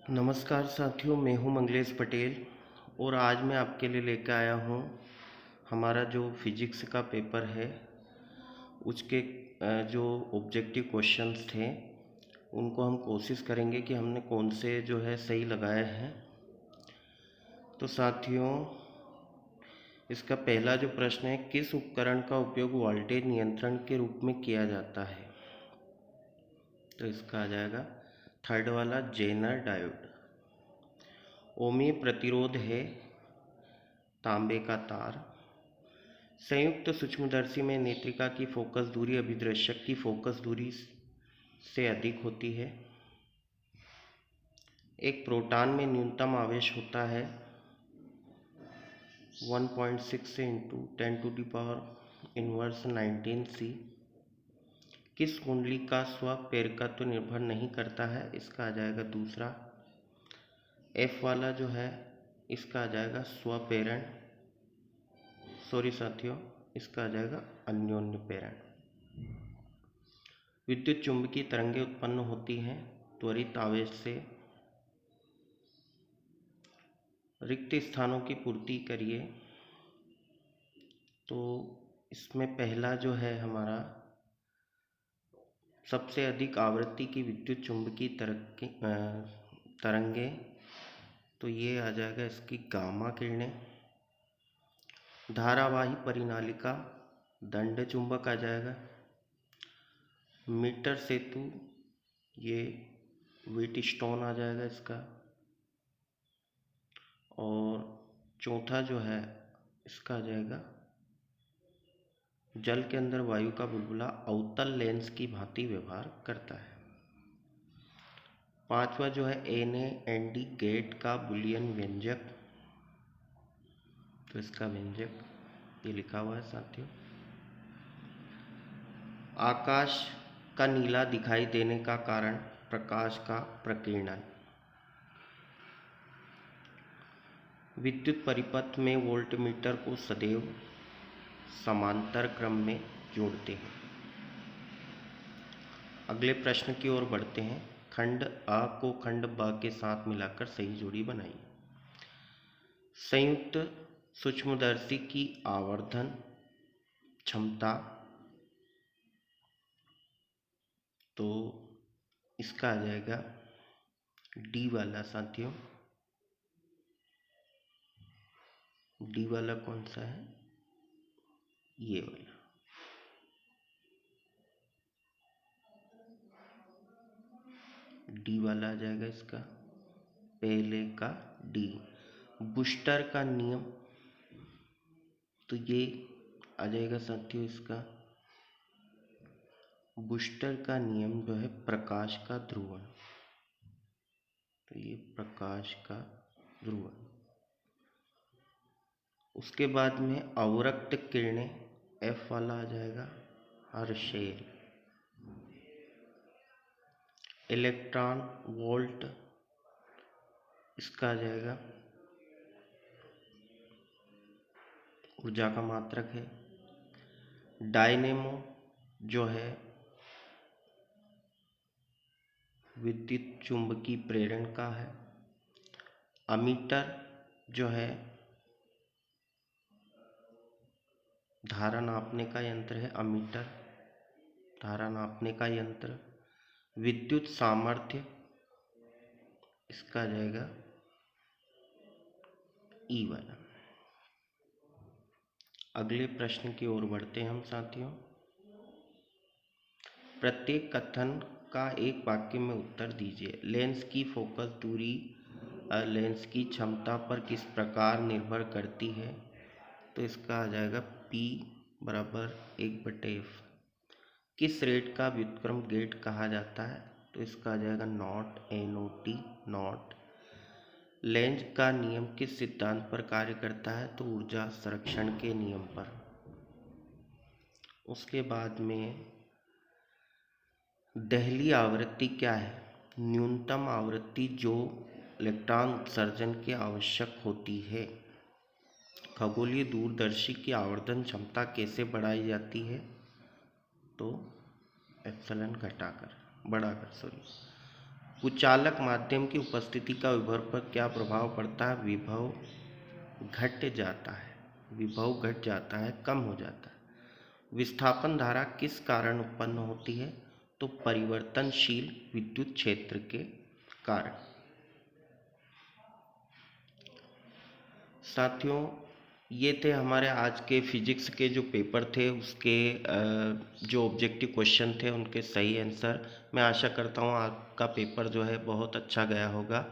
नमस्कार साथियों, मैं हूं मंगलेश पटेल और आज मैं आपके लिए लेकर आया हूं हमारा जो फिजिक्स का पेपर है उसके जो ऑब्जेक्टिव क्वेश्चंस थे उनको हम कोशिश करेंगे कि हमने कौन से जो है सही लगाए हैं। तो साथियों, इसका पहला जो प्रश्न है, किस उपकरण का उपयोग वोल्टेज नियंत्रण के रूप में किया जाता है? तो इसका आ जाएगा थर्ड वाला, जेनर डायोड। ओमी प्रतिरोध है तांबे का तार। संयुक्त सूक्ष्मदर्शी में नेत्रिका की फोकस दूरी अभिदर्शक की फोकस दूरी से अधिक होती है। एक प्रोटॉन में न्यूनतम आवेश होता है 1.6 इंटू 10⁻⁻19 C। किस कुंडली का स्वप्रेरकत्व निर्भर नहीं करता है? इसका आ जाएगा दूसरा F वाला जो है, इसका आ जाएगा स्वप्रेरण। सॉरी साथियों, इसका आ जाएगा अन्योन्य प्रेरण। विद्युत चुंबकीय तरंगें उत्पन्न होती हैं त्वरित आवेश से। रिक्त स्थानों की पूर्ति करिए। तो इसमें पहला जो है हमारा, सबसे अधिक आवृत्ति की विद्युत चुंबकीय तरंगें, तो ये आ जाएगा इसकी गामा किरणें। धारावाही परिनालिका दंड चुंबक आ जाएगा। मीटर सेतु, ये व्हीटस्टोन आ जाएगा इसका। और चौथा जो है, इसका आ जाएगा जल के अंदर वायु का बुलबुला अवतल लेंस की भांति व्यवहार करता है। पांचवा जो है Na-Nd गेट का बुलियन व्यंजक, तो इसका व्यंजक ये लिखा हुआ है साथियों। आकाश का नीला दिखाई देने का कारण प्रकाश का प्रकीर्णन। विद्युत परिपथ में वोल्टमीटर को सदैव समांतर क्रम में जोड़ते हैं। अगले प्रश्न की ओर बढ़ते हैं। खंड अ को खंड ब के साथ मिलाकर सही जोड़ी बनाइए। संयुक्त सूक्ष्मदर्शी की आवर्धन क्षमता, तो इसका आ जाएगा डी वाला साथियों। डी वाला कौन सा है? ये वाला। डी वाला आ जाएगा इसका पहले का डी। बूस्टर का नियम, तो ये आ जाएगा साथियों इसका बूस्टर का नियम जो है प्रकाश का ध्रुवण, तो ये प्रकाश का ध्रुवण। उसके बाद में अवरक्त किरणें, एफ वाला आ जाएगा हर्शेल। इलेक्ट्रॉन वोल्ट, इसका आ जाएगा ऊर्जा का मात्रक है। डायनेमो जो है विद्युत चुंबकीय प्रेरण का है। अमीटर जो है धारा नापने का यंत्र है। अमीटर धारा नापने का यंत्र। विद्युत सामर्थ्य, इसका आ जाएगा ई वाला। अगले प्रश्न की ओर बढ़ते हैं हम साथियों। प्रत्येक कथन का एक वाक्य में उत्तर दीजिए। लेंस की फोकस दूरी लेंस की क्षमता पर किस प्रकार निर्भर करती है? तो इसका आ जाएगा P बराबर 1/F। किस रेट का व्युत्क्रम गेट कहा जाता है? तो इसका आ जाएगा नॉट, NOT नॉट। लेंज का नियम किस सिद्धांत पर कार्य करता है? तो ऊर्जा संरक्षण के नियम पर। उसके बाद में दहली आवृत्ति क्या है? न्यूनतम आवृत्ति जो इलेक्ट्रॉन उत्सर्जन की आवश्यक होती है। खगोलीय दूरदर्शी की आवर्धन क्षमता कैसे बढ़ाई जाती है? तो एप्सिलॉन बढ़ाकर। कुचालक माध्यम की उपस्थिति का विभव पर क्या प्रभाव पड़ता है? विभव घट जाता है, विभव घट जाता है, कम हो जाता है। विस्थापन धारा किस कारण उत्पन्न होती है? तो परिवर्तनशील विद्युत क्षेत्र के कारण। साथियों, ये थे हमारे आज के फिजिक्स के जो पेपर थे उसके जो ऑब्जेक्टिव क्वेश्चन थे उनके सही आंसर। मैं आशा करता हूँ आपका पेपर जो है बहुत अच्छा गया होगा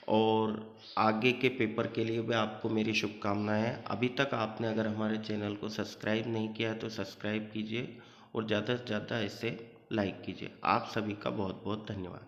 और आगे के पेपर के लिए भी आपको मेरी शुभकामनाएं हैं। अभी तक आपने अगर हमारे चैनल को सब्सक्राइब नहीं किया है तो सब्सक्राइब कीजिए और ज़्यादा से ज़्यादा इसे लाइक कीजिए। आप सभी का बहुत बहुत धन्यवाद।